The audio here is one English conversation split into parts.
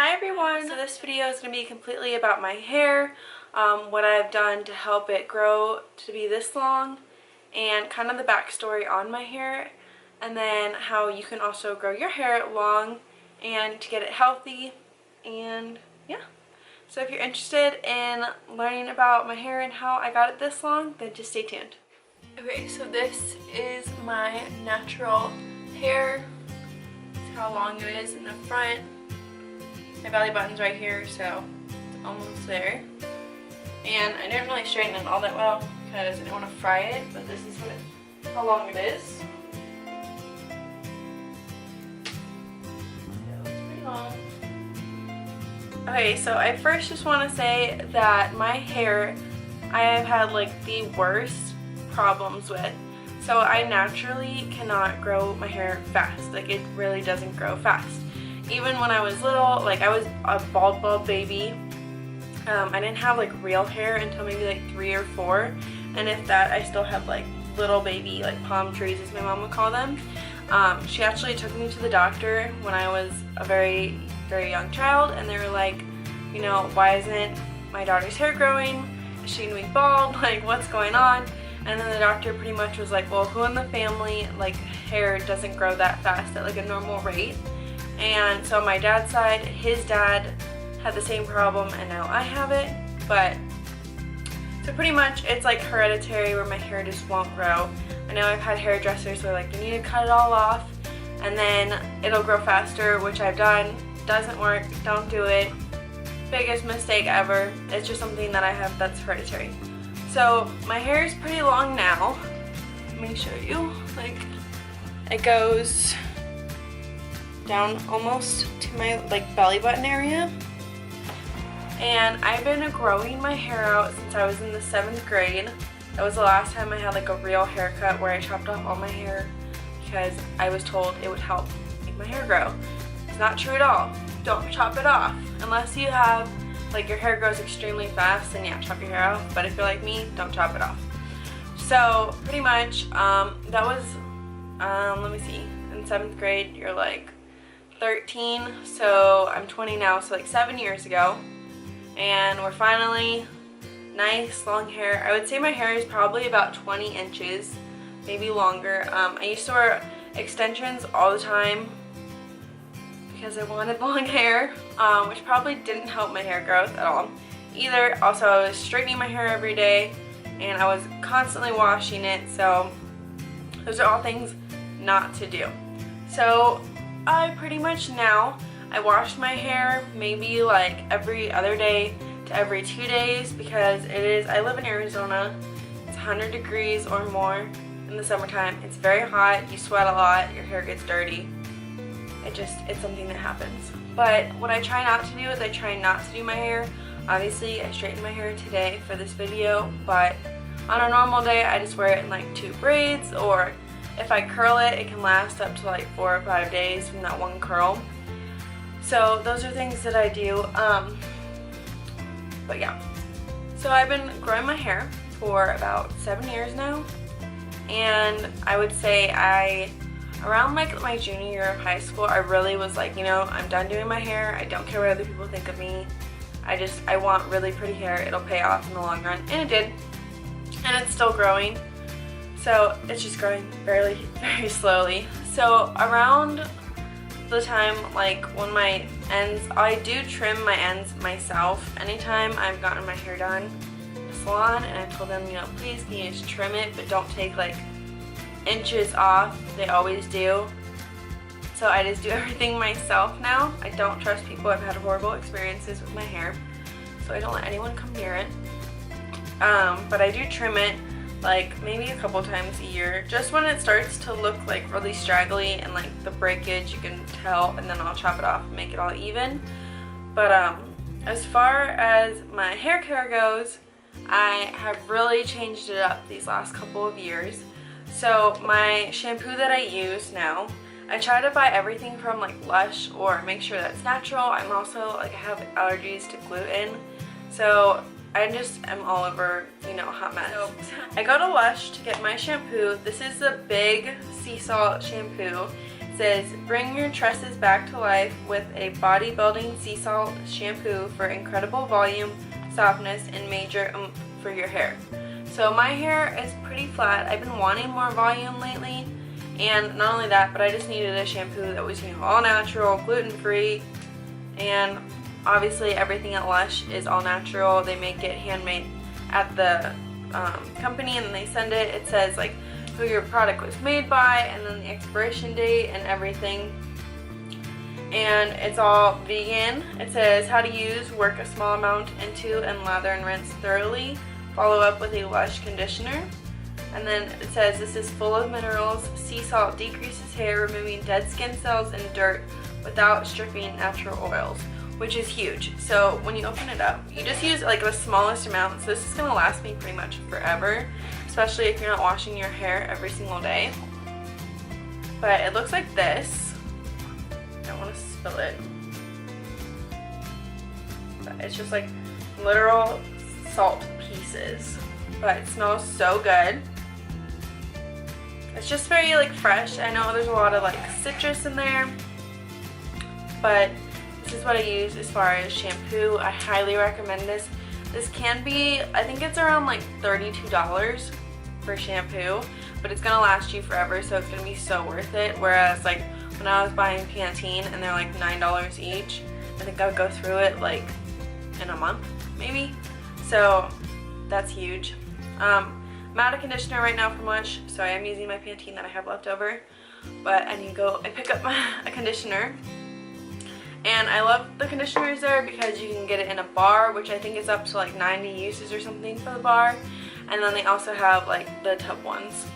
Hi everyone! So this video is going to be completely about my hair, what I've done to help it grow to be this long, and kind of the backstory on my hair, and then how you can also grow your hair long and to get it healthy, and yeah. So if you're interested in learning about my hair and how I got it this long, then just stay tuned. Okay, so this is my natural hair. This is how long it is in the front. My belly button's right here, so it's almost there. And I didn't really straighten it all that well because I didn't want to fry it, but this is how long it is. Yeah, it looks pretty long. Okay, so I first just want to say that my hair, I have had like the worst problems with. So I naturally cannot grow my hair fast. Like, it really doesn't grow fast. Even when I was little, like I was a bald baby. I didn't have like real hair until maybe like 3 or 4, and if that, I still have like little baby like palm trees, as my mom would call them. She actually took me to the doctor when I was a very young child, and they were like, you know, why isn't my daughter's hair growing? Is she gonna be bald? Like, what's going on? And then the doctor pretty much was like, well, who in the family like hair doesn't grow that fast at like a normal rate? And so on my dad's side, his dad had the same problem, and now I have it. But so pretty much it's like hereditary, where my hair just won't grow. I know I've had hairdressers where like, you need to cut it all off and then it'll grow faster, which I've done. Doesn't work. Don't do it. Biggest mistake ever. It's just something that I have that's hereditary. So my hair is pretty long now. Let me show you. Like, it goes down almost to my like belly button area, and I've been growing my hair out since I was in the 7th grade. That was the last time I had like a real haircut where I chopped off all my hair because I was told it would help make my hair grow. It's not true at all. Don't chop it off unless you have like your hair grows extremely fast, then yeah, chop your hair off. But if you're like me, don't chop it off. So pretty much that was let me see, in 7th grade you're like 13, so I'm 20 now, so like 7 years ago, and we're finally nice long hair. I would say my hair is probably about 20 inches, maybe longer. I used to wear extensions all the time because I wanted long hair, which probably didn't help my hair growth at all either. Also, I was straightening my hair every day, and I was constantly washing it, so those are all things not to do. So I pretty much now, I wash my hair maybe like every other day to every 2 days, because I live in Arizona. It's 100 degrees or more in the summertime. It's very hot, you sweat a lot, your hair gets dirty. It's something that happens. But what I try not to do is I try not to do my hair. Obviously, I straightened my hair today for this video, but on a normal day, I just wear it in like 2 braids, or if I curl it, it can last up to like 4 or 5 days from that one curl. So those are things that I do. But yeah. So I've been growing my hair for about 7 years now. And I would say around like my junior year of high school, I really was like, you know, I'm done doing my hair. I don't care what other people think of me. I want really pretty hair. It'll pay off in the long run. And it did. And it's still growing. So it's just growing very slowly. So around the time, like when my ends, I do trim my ends myself. Anytime I've gotten my hair done in the salon, and I told them, you know, please can you just trim it, but don't take like inches off. They always do. So I just do everything myself now. I don't trust people. I've had horrible experiences with my hair, so I don't let anyone come near it. But I do trim it like maybe a couple times a year, just when it starts to look like really straggly and like the breakage you can tell, and then I'll chop it off and make it all even. But as far as my hair care goes, I have really changed it up these last couple of years. So my shampoo that I use now, I try to buy everything from like Lush, or make sure that's natural. I'm also like, I have allergies to gluten, so I just am all over, you know, hot mess. So I go to Lush to get my shampoo. This is the big sea salt shampoo. It's says, bring your tresses back to life with a bodybuilding sea salt shampoo for incredible volume, softness, and major oomph for your hair. So my hair is pretty flat. I've been wanting more volume lately, and not only that, but I just needed a shampoo that was, you know, all natural, gluten-free, and obviously everything at Lush is all natural. They make it handmade at the company, and then they send it. It says like who your product was made by, and then the expiration date and everything, and it's all vegan. It says how to use, work a small amount into, and lather and rinse thoroughly. Follow up with a Lush conditioner. And then it says this is full of minerals. Sea salt decreases hair, removing dead skin cells and dirt without stripping natural oils, which is huge. So when you open it up, you just use like the smallest amount. So this is gonna last me pretty much forever, especially if you're not washing your hair every single day. But it looks like this. I don't want to spill it. But it's just like literal salt pieces. But it smells so good. It's just very like fresh. I know there's a lot of like citrus in there, but this is what I use as far as shampoo. I highly recommend this. This can be, I think it's around like $32 for shampoo, but it's gonna last you forever, so it's gonna be so worth it. Whereas like when I was buying Pantene and they're like $9 each, I think I would go through it like in a month maybe. So that's huge. I'm out of conditioner right now from Lush, so I am using my Pantene that I have left over, but I need to go and pick up a conditioner. And I love the conditioners there because you can get it in a bar, which I think is up to like 90 uses or something for the bar. And then they also have like the tub ones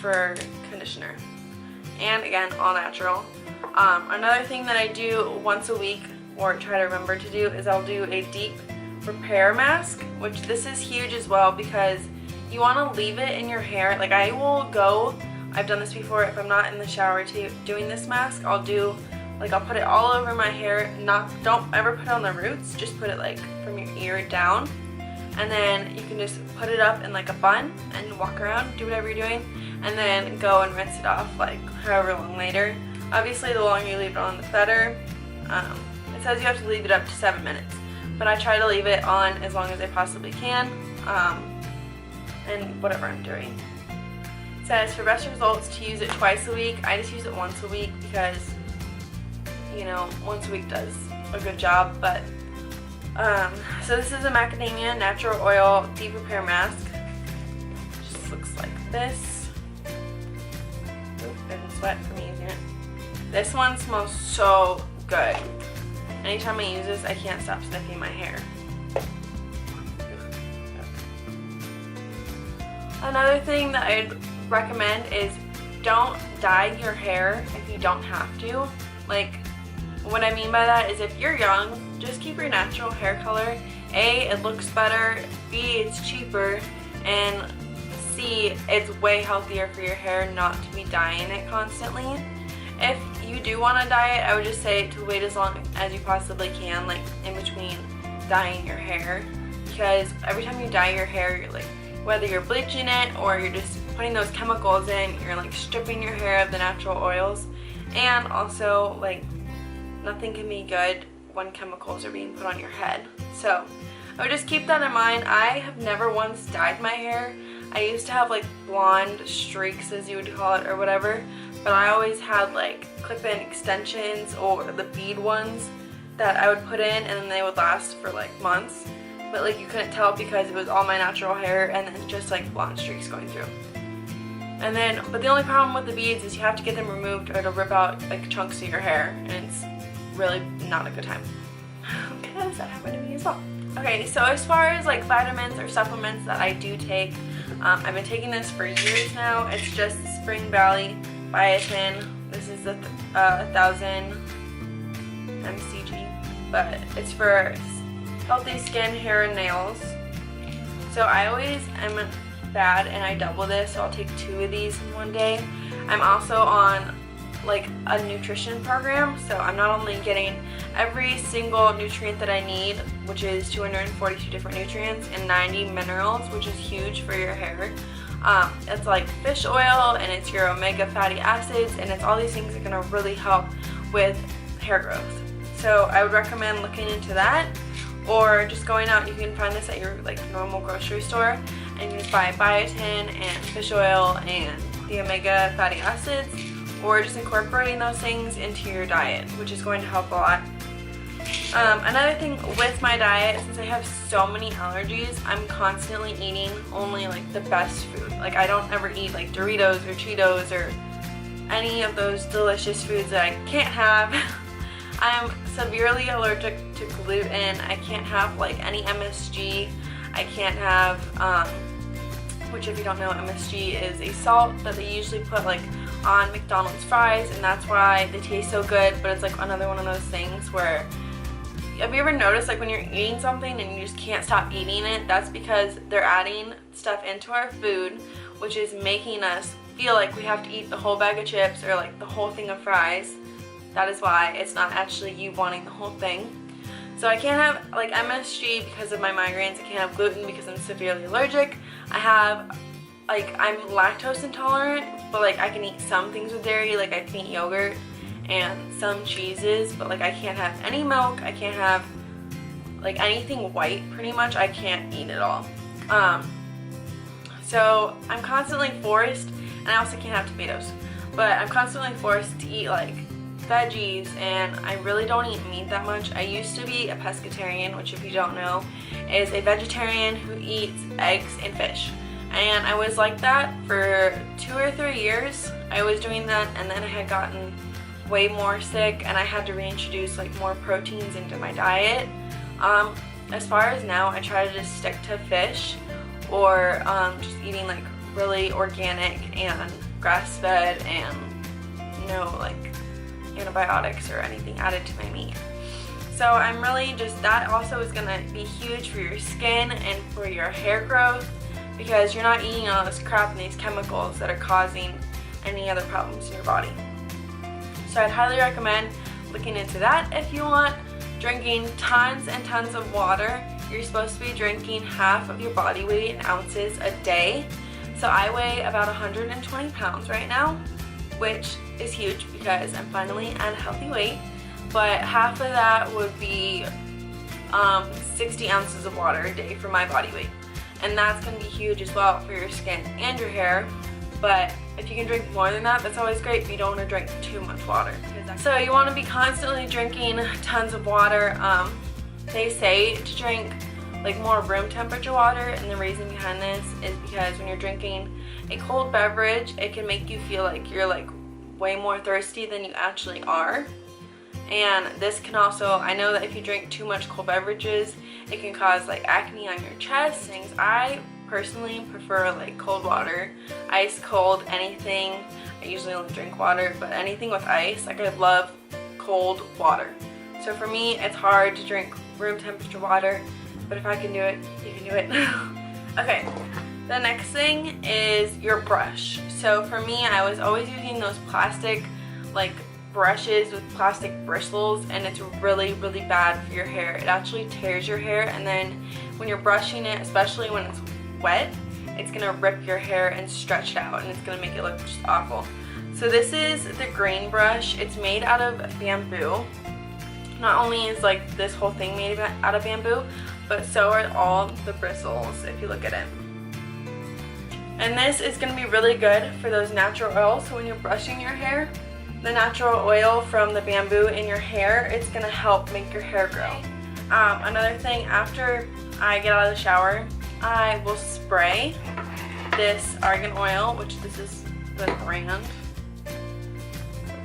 for conditioner. And again, all natural. Another thing that I do once a week, or try to remember to do, is I'll do a deep repair mask, which this is huge as well because you want to leave it in your hair. Like I will go, I've done this before, if I'm not in the shower doing this mask, I'll put it all over my hair. Don't ever put it on the roots, just put it like from your ear down, and then you can just put it up in like a bun and walk around, do whatever you're doing, and then go and rinse it off like however long later. Obviously the longer you leave it on, the better. It says you have to leave it up to 7 minutes, but I try to leave it on as long as I possibly can, and whatever I'm doing. It says for best results to use it twice a week. I just use it once a week because, you know, once a week does a good job. But so this is a macadamia natural oil deep repair mask. Just looks like this. Oop, I didn't sweat from using it. This one smells so good. Anytime I use this, I can't stop sniffing my hair. Another thing that I'd recommend is don't dye your hair if you don't have to. Like, what I mean by that is if you're young, just keep your natural hair color. A, it looks better. B, it's cheaper. And C, it's way healthier for your hair not to be dyeing it constantly. If you do want to dye it, I would just say to wait as long as you possibly can, like in between dyeing your hair. Because every time you dye your hair, you're like, whether you're bleaching it or you're just putting those chemicals in, you're like stripping your hair of the natural oils. And also, like, nothing can be good when chemicals are being put on your head. So I would just keep that in mind. I have never once dyed my hair. I used to have like blonde streaks, as you would call it, or whatever, but I always had like clip-in extensions or the bead ones that I would put in, and then they would last for like months. But like you couldn't tell because it was all my natural hair and then just like blonde streaks going through. And then, but the only problem with the beads is you have to get them removed or it'll rip out like chunks of your hair, and it's really not a good time. Because that happened to me as well. Okay, so as far as like vitamins or supplements that I do take, I've been taking this for years now. It's just Spring Valley Biotin. This is the 1000 mcg, but it's for healthy skin, hair, and nails. So I always am bad and I double this, so I'll take 2 of these in one day. I'm also on like a nutrition program, so I'm not only getting every single nutrient that I need, which is 242 different nutrients and 90 minerals, which is huge for your hair. It's like fish oil, and it's your omega fatty acids, and it's all these things that are going to really help with hair growth. So I would recommend looking into that, or just going out. You can find this at your like normal grocery store, and you just buy biotin and fish oil and the omega fatty acids, or just incorporating those things into your diet, which is going to help a lot. Another thing with my diet, since I have so many allergies, I'm constantly eating only like the best food. Like I don't ever eat like Doritos or Cheetos or any of those delicious foods that I can't have. I'm severely allergic to gluten. I can't have like any MSG. I can't have, which if you don't know, MSG is a salt that they usually put like on McDonald's fries, and that's why they taste so good, but it's like another one of those things where, have you ever noticed like when you're eating something and you just can't stop eating it? That's because they're adding stuff into our food, which is making us feel like we have to eat the whole bag of chips or like the whole thing of fries. That is why it's not actually you wanting the whole thing. So I can't have like MSG because of my migraines. I can't have gluten because I'm severely allergic. I'm lactose intolerant, but like I can eat some things with dairy, like I can eat yogurt and some cheeses, but like I can't have any milk. I can't have like anything white, pretty much. I can't eat it all. So I'm constantly forced, and I also can't have tomatoes, but I'm constantly forced to eat like veggies, and I really don't eat meat that much. I used to be a pescatarian, which if you don't know is a vegetarian who eats eggs and fish, and I was like that for 2 or 3 years. I was doing that, and then I had gotten way more sick, and I had to reintroduce like more proteins into my diet. As far as now, I try to just stick to fish, or just eating like really organic and grass-fed, and no like antibiotics or anything added to my meat. So I'm really just, that also is going to be huge for your skin and for your hair growth, because you're not eating all this crap and these chemicals that are causing any other problems in your body. So I'd highly recommend looking into that. If you want, drinking tons and tons of water. You're supposed to be drinking half of your body weight in ounces a day. So I weigh about 120 pounds right now, which is huge because I'm finally at a healthy weight. But half of that would be 60 ounces of water a day for my body weight. And that's going to be huge as well for your skin and your hair. But if you can drink more than that, that's always great, but you don't want to drink too much water. So you want to be constantly drinking tons of water. They say to drink like more room temperature water, and the reason behind this is because when you're drinking a cold beverage, it can make you feel like you're like way more thirsty than you actually are. And this can also, I know that if you drink too much cold beverages, it can cause like acne on your chest, things. I personally prefer like cold water, ice cold, anything. I usually only drink water, but anything with ice, like I love cold water. So for me, it's hard to drink room temperature water, but if I can do it, you can do it. Okay, the next thing is your brush. So for me, I was always using those plastic like brushes with plastic bristles, and it's really, really bad for your hair. It actually tears your hair, and then when you're brushing it, especially when it's wet, it's gonna rip your hair and stretch it out, and it's gonna make it look just awful. So this is the green brush. It's made out of bamboo. Not only is like this whole thing made out of bamboo, but so are all the bristles if you look at it. And this is gonna be really good for those natural oils. So when you're brushing your hair, the natural oil from the bamboo in your hair, it's gonna help make your hair grow. Another thing, after I get out of the shower, I will spray this argan oil, which this is the brand.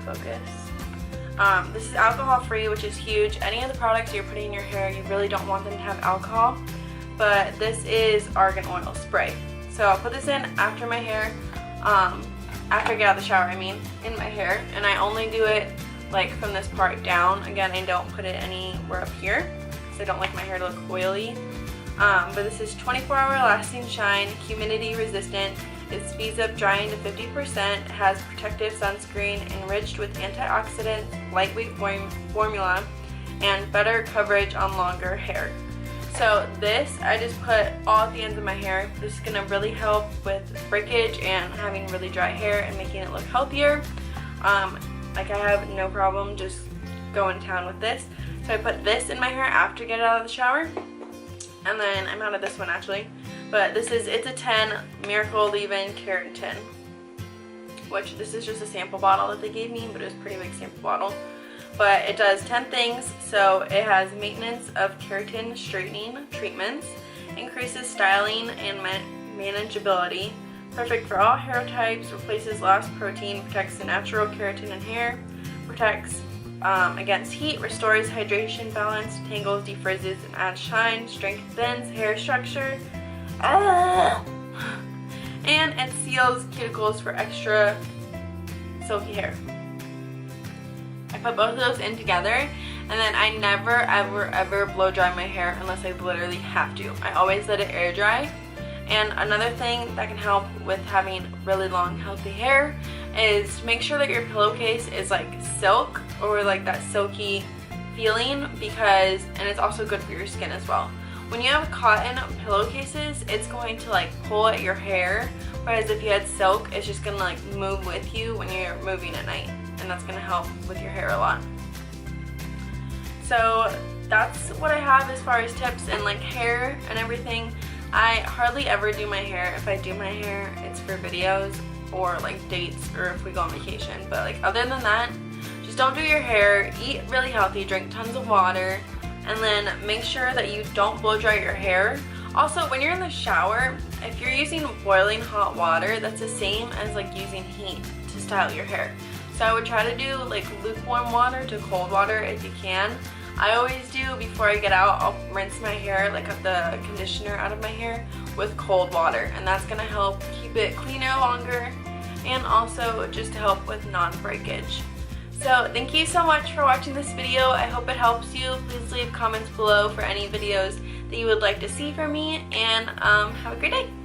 Focus. This is alcohol free, which is huge. Any of the products you're putting in your hair, you really don't want them to have alcohol, but this is argan oil spray. So I'll put this in after my hair, after I get out of the shower, in my hair, and I only do it like from this part down. Again, I don't put it anywhere up here because I don't like my hair to look oily. But this is 24-hour lasting shine, humidity resistant. It speeds up drying to 50%, has protective sunscreen enriched with antioxidants, lightweight formula, and better coverage on longer hair. So So this, I just put all at the ends of my hair. This is going to really help with breakage and having really dry hair and making it look healthier. Like I have no problem just going to town with this. So I put this in my hair after I get out of the shower. And then I'm out of this one actually. But this is It's a 10 Miracle Leave-In Keratin. Which this is just a sample bottle that they gave me, but it was a pretty big sample bottle. But it does 10 things. So it has maintenance of keratin straightening treatments, increases styling and manageability, perfect for all hair types, replaces lost protein, protects the natural keratin in hair, protects against heat, restores hydration balance, tangles, defrizzes, and adds shine, strengthens hair structure, and it seals cuticles for extra silky hair. I put both of those in together, and then I never ever blow dry my hair unless I literally have to. I always let it air dry. And another thing that can help with having really long healthy hair is make sure that your pillowcase is like silk or like that silky feeling, because, and it's also good for your skin as well. When you have cotton pillowcases, it's going to like pull at your hair, whereas if you had silk, it's just gonna like move with you when you're moving at night, and that's gonna help with your hair a lot. So that's what I have as far as tips and like hair and everything. I hardly ever do my hair. If I do my hair, it's for videos or like dates or if we go on vacation. But like other than that, just don't do your hair, eat really healthy, drink tons of water, and then make sure that you don't blow dry your hair. Also, when you're in the shower, if you're using boiling hot water, that's the same as like using heat to style your hair. So I would try to do like lukewarm water to cold water if you can. I always do, before I get out, I'll rinse my hair, like the conditioner out of my hair with cold water, and that's going to help keep it cleaner longer and also just to help with non-breakage. So thank you so much for watching this video. I hope it helps you. Please leave comments below for any videos that you would like to see from me, and have a great day.